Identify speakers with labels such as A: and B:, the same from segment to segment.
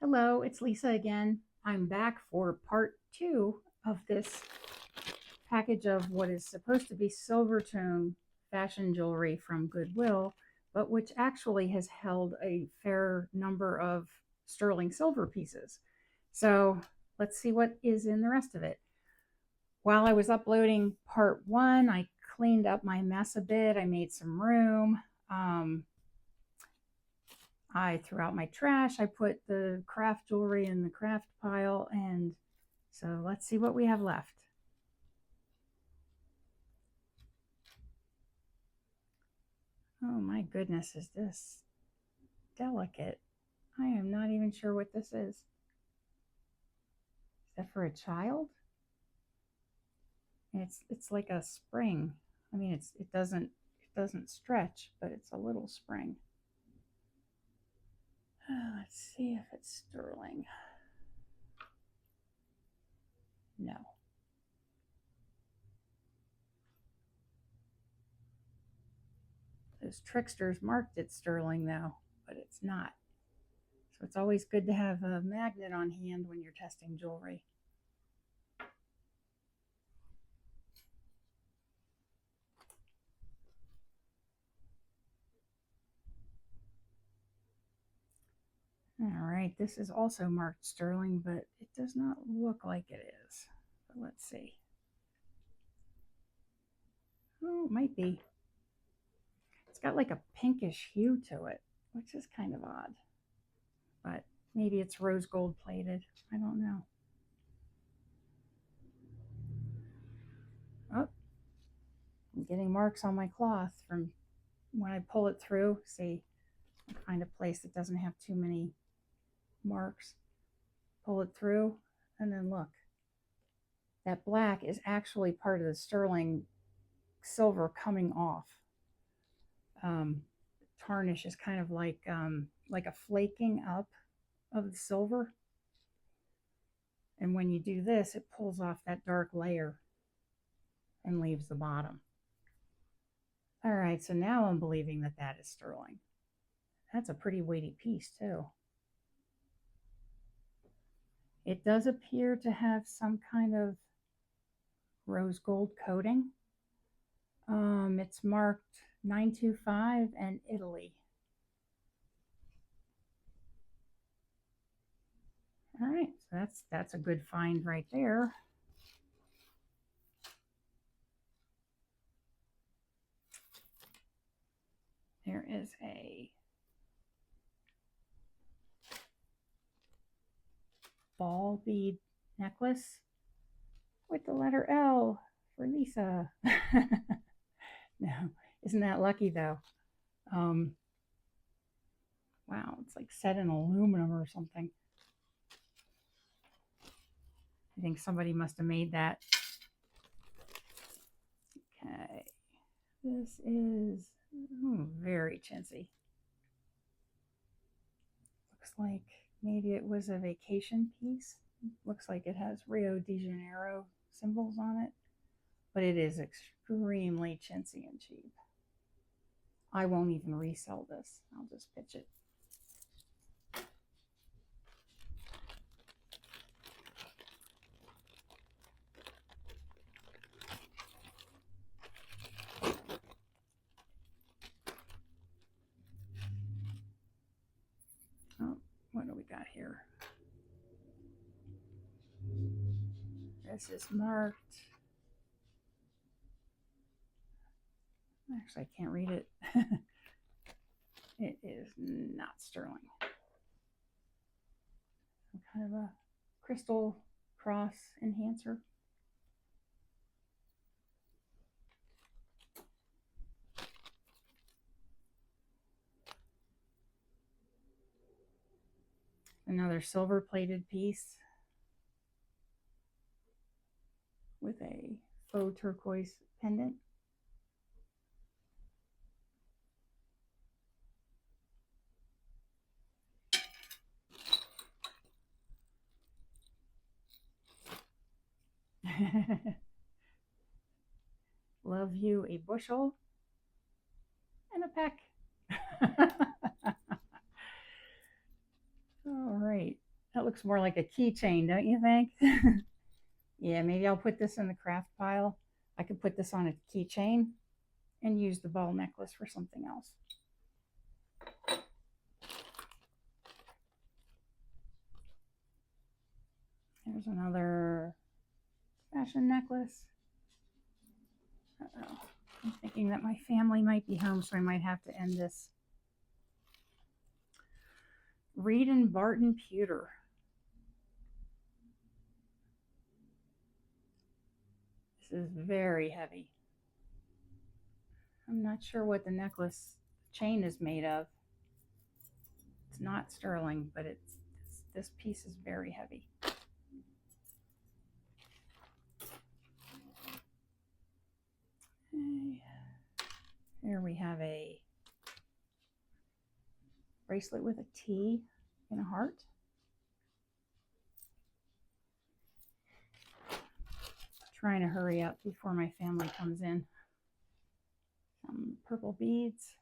A: Hello, it's Lisa again. I'm back for part two of this package of what is supposed to be silvertone fashion jewelry from Goodwill, but which actually has held a fair number of sterling silver pieces. So let's see what is in the rest of it. While I was uploading part one, I cleaned up my mess a bit. I made some room. I threw out my trash. I put the craft jewelry in the craft pile. And so let's see what we have left. Oh my goodness, is this delicate? I am not even sure what this is. Is that for a child? It's like a spring. I mean, it doesn't stretch, but it's a little spring. Let's see if it's sterling. No. Those tricksters marked it sterling though, but it's not. So it's always good to have a magnet on hand when you're testing jewelry. All right, this is also marked sterling, but it does not look like it is. But let's see. Oh, it might be. It's got like a pinkish hue to it, which is kind of odd. But maybe it's rose gold plated. I don't know. Oh, I'm getting marks on my cloth from when I pull it through. See, I find a place that doesn't have too many marks. Pull it through, and then look. That black is actually part of the sterling silver coming off. Tarnish is kind of like a flaking up of the silver. And when you do this, it pulls off that dark layer and leaves the bottom. All right, so now I'm believing that that is sterling. That's a pretty weighty piece too. It does appear to have some kind of rose gold coating. It's marked 925 and Italy. All right, so that's a good find right there. There is a ball bead necklace with the letter L for Lisa. No, isn't that lucky though? Wow, it's like set in aluminum or something. I think somebody must have made that. Okay, this is very chintzy. Looks like maybe it was a vacation piece. Looks like it has Rio de Janeiro symbols on it, but it is extremely chintzy and cheap. I won't even resell this. I'll just pitch it. Oh, what do we got here? This is marked. Actually, I can't read it. It is not sterling. Some kind of a crystal cross enhancer. Another silver plated piece with a faux turquoise pendant. Love you a bushel and a peck. All right. That looks more like a keychain, don't you think? Yeah, maybe I'll put this in the craft pile. I could put this on a keychain and use the ball necklace for something else. There's another fashion necklace. Uh-oh. I'm thinking that my family might be home, so I might have to end this. Reed and Barton pewter. This is very heavy. I'm not sure what the necklace chain is made of. It's not sterling, but this piece is very heavy. Here we have a bracelet with a T and a heart. Trying to hurry up before my family comes in. Some purple beads.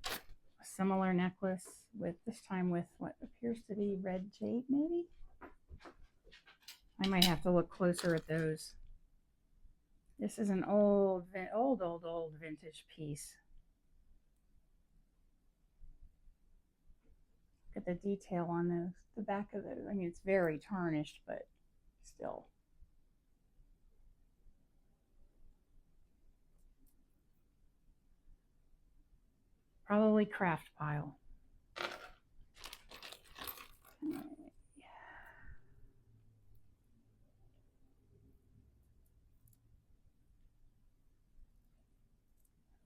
A: A similar necklace with, this time with what appears to be red jade, maybe? I might have to look closer at those. This is an old vintage piece. Look at the detail on those, the back of those. I mean, it's very tarnished, but still. Probably craft pile.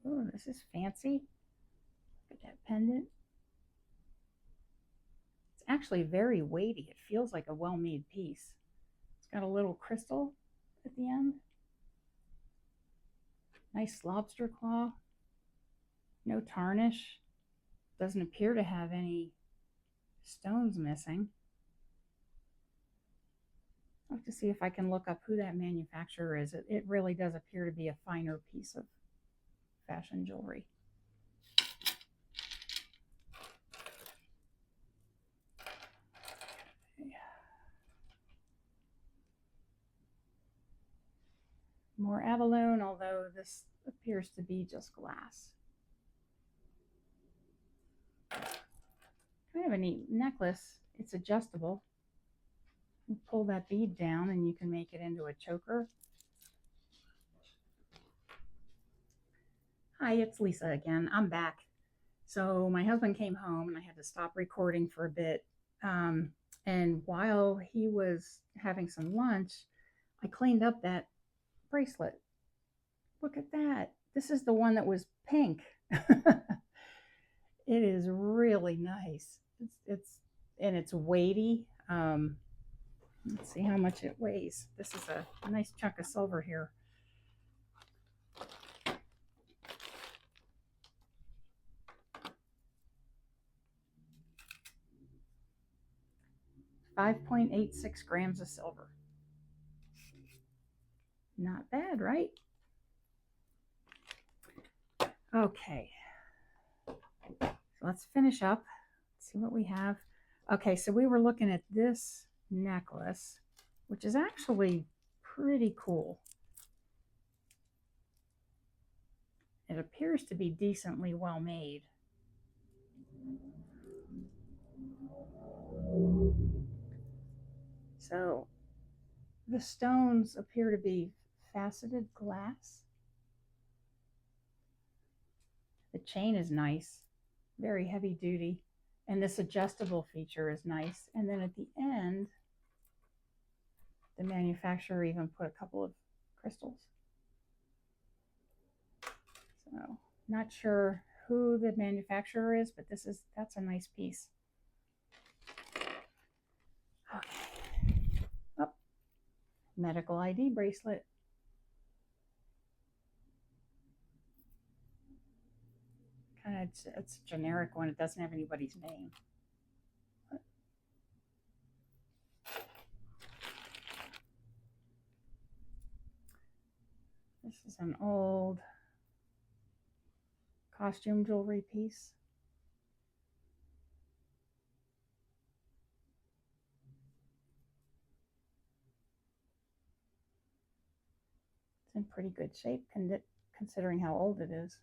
A: Oh, this is fancy. Look at that pendant. It's actually very weighty. It feels like a well-made piece. It's got a little crystal at the end. Nice lobster claw. No tarnish. Doesn't appear to have any stones missing. I'll have to see if I can look up who that manufacturer is. It really does appear to be a finer piece of fashion jewelry. More abalone, although this appears to be just glass. Kind of a neat necklace. It's adjustable. You pull that bead down and you can make it into a choker. Hi, it's Lisa again. I'm back. So my husband came home and I had to stop recording for a bit. And while he was having some lunch, I cleaned up that bracelet. Look at that. This is the one that was pink. It is really nice. It's weighty. Let's see how much it weighs. This is a nice chunk of silver here. .86 grams of silver. Not bad, right? Okay. So let's finish up. Let's see what we have. Okay, so we were looking at this necklace, which is actually pretty cool. It appears to be decently well made. So the stones appear to be faceted glass. The chain is nice, very heavy duty. And this adjustable feature is nice. And then at the end, the manufacturer even put a couple of crystals. So not sure who the manufacturer is, but that's a nice piece. Okay. Oh, medical ID bracelet. Kind of, it's a generic one. It doesn't have anybody's name. This is an old costume jewelry piece. pretty good shape considering how old it is.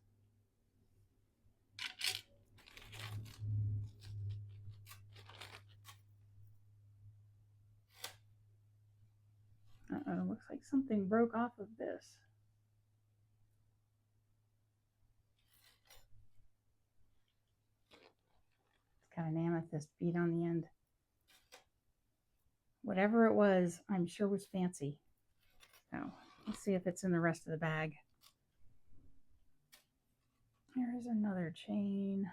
A: Uh-oh, looks like something broke off of this. It's got an amethyst bead on the end. Whatever it was, I'm sure was fancy. So let's see if it's in the rest of the bag. Here's another chain.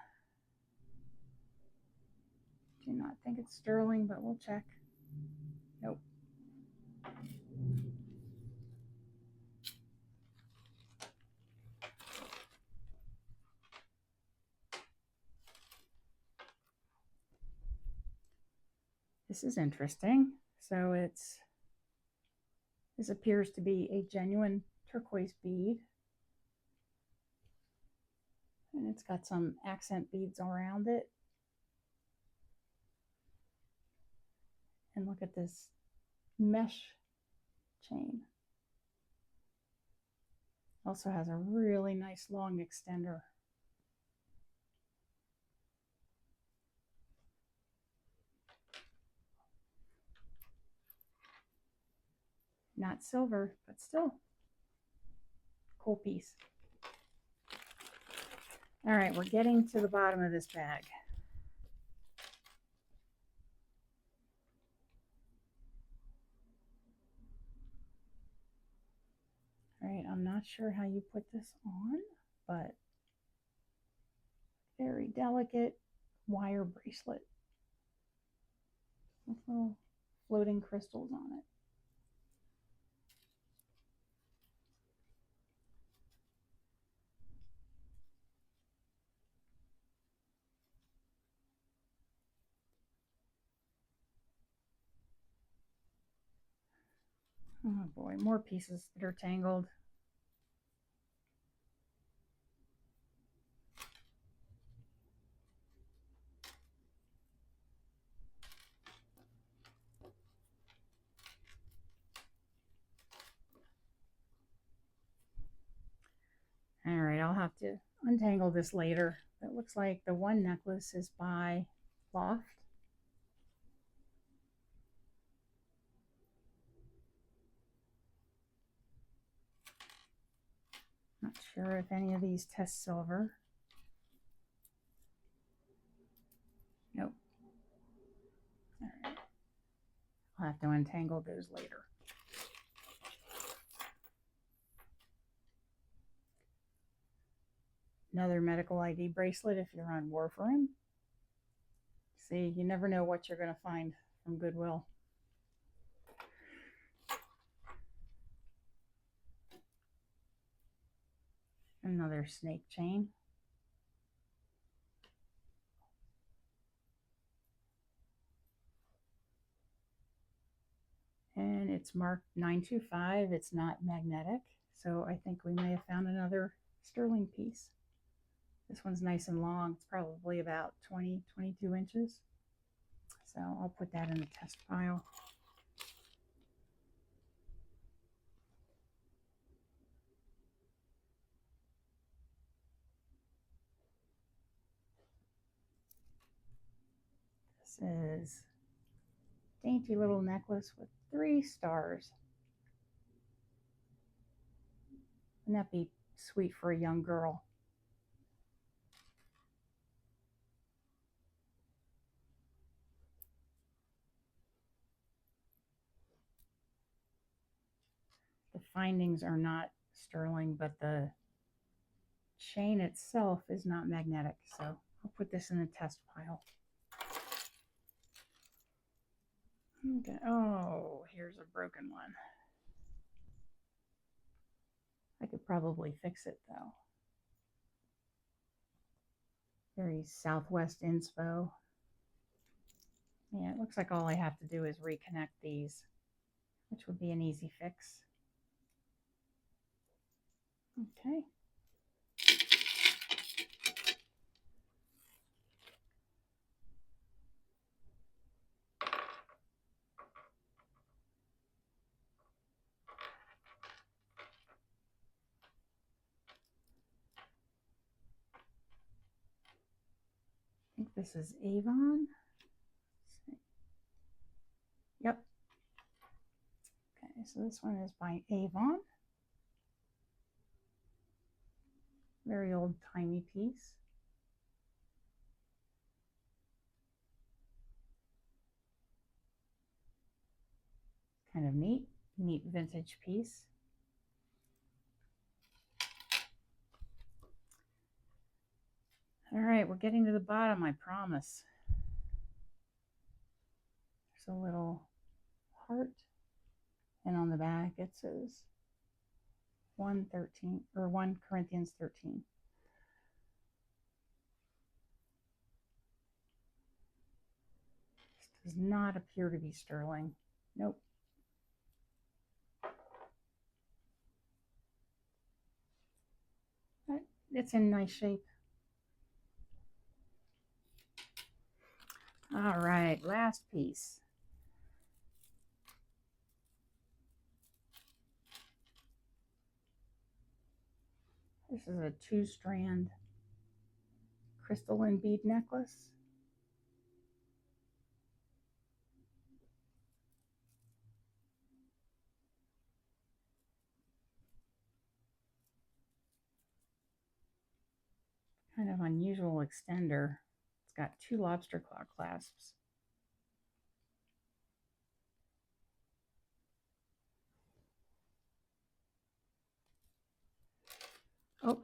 A: Do not think it's sterling, but we'll check. Nope. This is interesting. So this appears to be a genuine turquoise bead. And it's got some accent beads around it. And look at this mesh chain. Also has a really nice long extender. Not silver, but still cool piece. All right, we're getting to the bottom of this bag. All right, I'm not sure how you put this on, but very delicate wire bracelet with little floating crystals on it. Oh boy, more pieces that are tangled. All right, I'll have to untangle this later. It looks like the one necklace is by Loft. Not sure if any of these test silver. Nope. All right. I'll have to untangle those later. Another medical ID bracelet if you're on warfarin. See, you never know what you're going to find from Goodwill. Another snake chain. And it's marked 925. It's not magnetic. So I think we may have found another sterling piece. This one's nice and long. It's probably about 20, 22 inches. So I'll put that in the test pile. This is a dainty little necklace with 3 stars. Wouldn't that be sweet for a young girl? The findings are not sterling, but the chain itself is not magnetic. So I'll put this in the test pile. Okay. Oh, here's a broken one. I could probably fix it though. Very Southwest inspo. Yeah, it looks like all I have to do is reconnect these, which would be an easy fix. Okay. This is Avon. Yep. Okay, so this one is by Avon. Very old-timey piece. Kind of neat vintage piece. All right, we're getting to the bottom, I promise. There's a little heart, and on the back it says 1:13 or 1 Corinthians 13. This does not appear to be sterling. Nope. But it's in nice shape. All right, last piece. This is a 2-strand crystal and bead necklace. Kind of unusual extender. It's got 2 lobster claw clasps. Oh,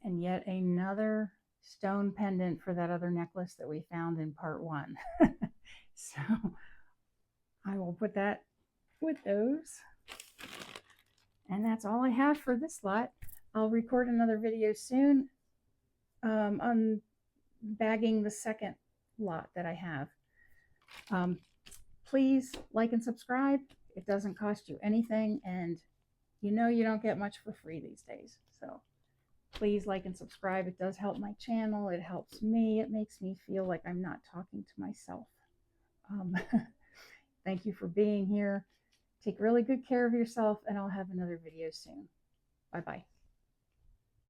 A: and yet another stone pendant for that other necklace that we found in part 1. So I will put that with those. And that's all I have for this lot. I'll record another video soon on bagging the second lot that I have. Please like and subscribe. It doesn't cost you anything, and you know you don't get much for free these days. So please like and subscribe. It does help my channel. It helps me. It makes me feel like I'm not talking to myself. Thank you for being here. Take really good care of yourself, and I'll have another video soon. Bye-bye.